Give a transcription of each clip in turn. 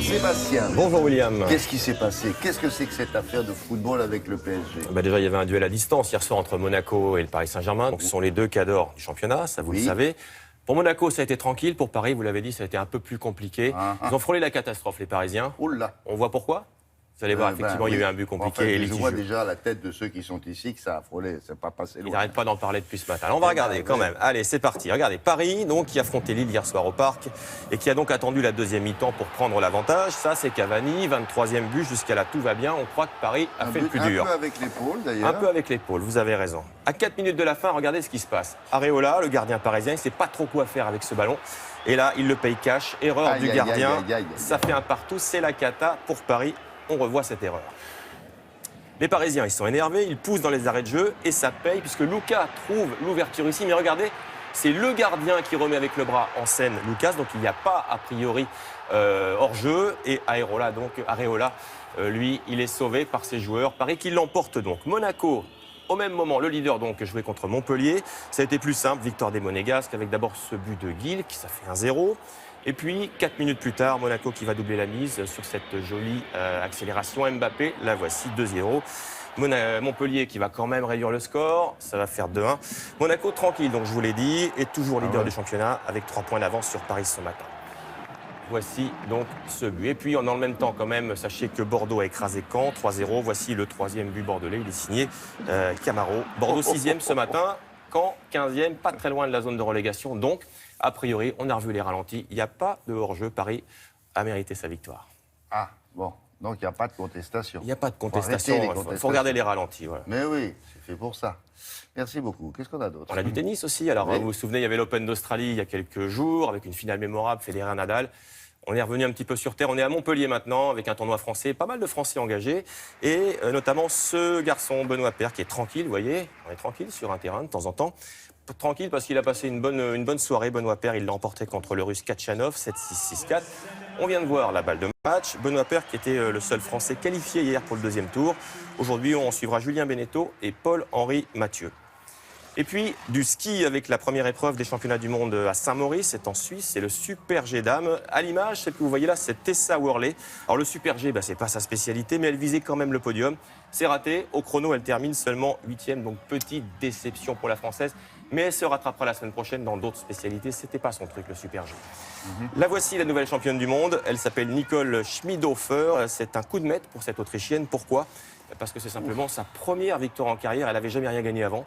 Alors Sébastien, Bonjour William. qu'est-ce qui s'est passé? Qu'est-ce que c'est que cette affaire de football avec le PSG? Déjà, il y avait un duel à distance hier soir entre Monaco et le Paris Saint-Germain. Donc, ce sont les deux cadors du championnat, ça vous le savez. Pour Monaco, ça a été tranquille. Pour Paris, vous l'avez dit, ça a été un peu plus compliqué. Ils ont frôlé la catastrophe, les Parisiens. Oh là. On voit pourquoi? Vous allez voir, effectivement, il y a eu un but compliqué et Je litigieux. vois déjà la tête de ceux qui sont ici que ça a frôlé, c'est pas passé Ils loin. n'arrêtent pas d'en parler depuis ce matin. Alors, on va regarder quand même. Allez, c'est parti. Regardez, Paris, donc, qui a affronté Lille hier soir au Parc et qui a donc attendu la deuxième mi-temps pour prendre l'avantage. Ça, c'est Cavani, 23e but jusqu'à là, tout va bien. On croit que Paris a fait le plus dur. Un peu avec l'épaule, d'ailleurs. Un peu avec l'épaule, vous avez raison. À 4 minutes de la fin, regardez ce qui se passe. Areola, le gardien parisien, il ne sait pas trop quoi faire avec ce ballon. Et là, il le paye cash. Erreur du gardien. Ça fait un partout. C'est la cata pour Paris. On revoit cette erreur. Les Parisiens, ils sont énervés, ils poussent dans les arrêts de jeu et ça paye puisque Lucas trouve l'ouverture ici. Mais regardez, c'est le gardien qui remet avec le bras en scène Lucas. Donc il n'y a pas a priori hors-jeu. Et Areola, lui, il est sauvé par ses joueurs. Paris qui l'emporte donc. Monaco, au même moment, le leader donc jouait contre Montpellier. Ça a été plus simple, victoire des Monégasques avec d'abord ce but de Guil qui ça fait 1-0. Et puis, 4 minutes plus tard, Monaco qui va doubler la mise sur cette jolie accélération Mbappé. La voici, 2-0. Montpellier qui va quand même réduire le score. Ça va faire 2-1. Monaco tranquille, donc je vous l'ai dit, est toujours leader du championnat avec 3 points d'avance sur Paris ce matin. Voici donc ce but. Et puis, dans le même temps, quand même, sachez que Bordeaux a écrasé Caen, 3-0. Voici le 3e but bordelais. Il est signé Camaro. Bordeaux 6e ce matin. Caen 15e, pas très loin de la zone de relégation. Donc, a priori, on a revu les ralentis. Il n'y a pas de hors-jeu. Paris a mérité sa victoire. Ah, bon. Donc, il n'y a pas de contestation. Il n'y a pas de contestation. Il faut regarder les ralentis. Voilà. Mais oui, c'est fait pour ça. Merci beaucoup. Qu'est-ce qu'on a d'autre? On a du tennis aussi. Alors, vous vous souvenez, il y avait l'Open d'Australie il y a quelques jours, avec une finale mémorable, Federer-Nadal. On est revenu un petit peu sur terre. On est à Montpellier maintenant, avec un tournoi français. Pas mal de Français engagés. Et notamment ce garçon, Benoît Paire, qui est tranquille, vous voyez. On est tranquille sur un terrain de temps en temps. Tranquille parce qu'il a passé une bonne soirée. Benoît Paire, il l'a emporté contre le Russe Kachanov, 7-6, 6-4. On vient de voir la balle de match. Benoît Paire qui était le seul Français qualifié hier pour le deuxième tour. Aujourd'hui, on suivra Julien Beneteau et Paul-Henri Mathieu. Et puis, du ski avec la première épreuve des championnats du monde à Saint-Maurice, c'est en Suisse, c'est le Super G dames. À l'image, celle que vous voyez là, c'est Tessa Worley. Alors le Super G, c'est pas sa spécialité, mais elle visait quand même le podium. C'est raté. Au chrono, elle termine seulement 8e, donc petite déception pour la Française. Mais elle se rattrapera la semaine prochaine dans d'autres spécialités. C'était pas son truc, le Super G. La voici, la nouvelle championne du monde. Elle s'appelle Nicole Schmidhofer. C'est un coup de maître pour cette Autrichienne. Pourquoi? Parce que c'est simplement sa première victoire en carrière. Elle n'avait jamais rien gagné avant.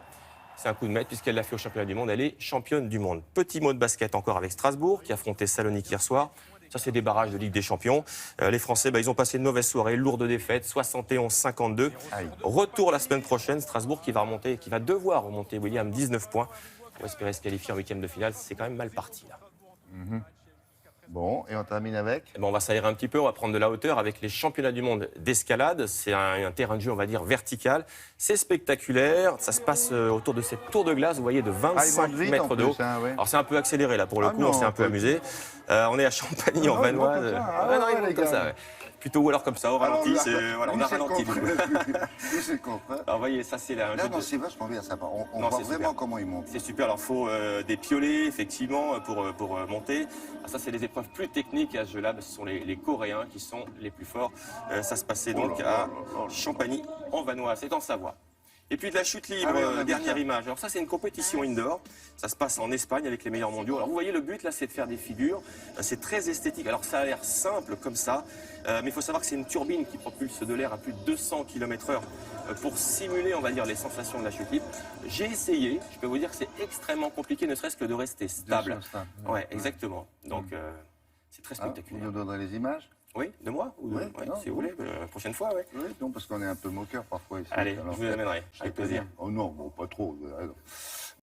C'est un coup de maître puisqu'elle l'a fait au championnat du monde. Elle est championne du monde. Petit mot de basket encore avec Strasbourg qui affrontait Salonique hier soir. Ça, c'est des barrages de Ligue des Champions. Les Français, ils ont passé une mauvaise soirée, lourde défaite, 71-52. Retour la semaine prochaine, Strasbourg qui va devoir remonter, William, 19 points pour espérer se qualifier en 8e de finale. C'est quand même mal parti, là. Bon, et on termine avec? On va s'aérer un petit peu, on va prendre de la hauteur avec les championnats du monde d'escalade. C'est un terrain de jeu, on va dire, vertical. C'est spectaculaire. Ça se passe autour de cette tour de glace, vous voyez, de 25 mètres de haut. Alors c'est un peu accéléré là pour le coup, on s'est un peu amusé. On est à Champagny en Vanoise. Comme ça, ouais. Plutôt ou alors comme ça, au ralenti, on a ralenti. Alors vous voyez, ça c'est là. C'est vachement bien, ça. On voit vraiment comment ils montent. C'est super, alors il faut des piolets, effectivement, pour monter. Alors, ça c'est des épreuves plus techniques à ce jeu-là, ce sont les Coréens qui sont les plus forts. Ça se passait donc à Champagny en Vanoise, c'est en Savoie. Et puis de la chute libre, dernière image. Alors ça, c'est une compétition indoor. Ça se passe en Espagne avec les meilleurs mondiaux. Alors vous voyez, le but là, c'est de faire des figures. C'est très esthétique. Alors ça a l'air simple comme ça, mais il faut savoir que c'est une turbine qui propulse de l'air à plus de 200 km/h pour simuler, on va dire, les sensations de la chute libre. J'ai essayé. Je peux vous dire que c'est extrêmement compliqué, ne serait-ce que de rester stable. Ouais, exactement. Donc c'est très spectaculaire. Vous nous donnerez les images? Oui, de moi si vous voulez, la prochaine fois, oui. Oui, non, parce qu'on est un peu moqueur parfois ici. Allez, je vous amènerai, avec plaisir. Oh non, bon, pas trop.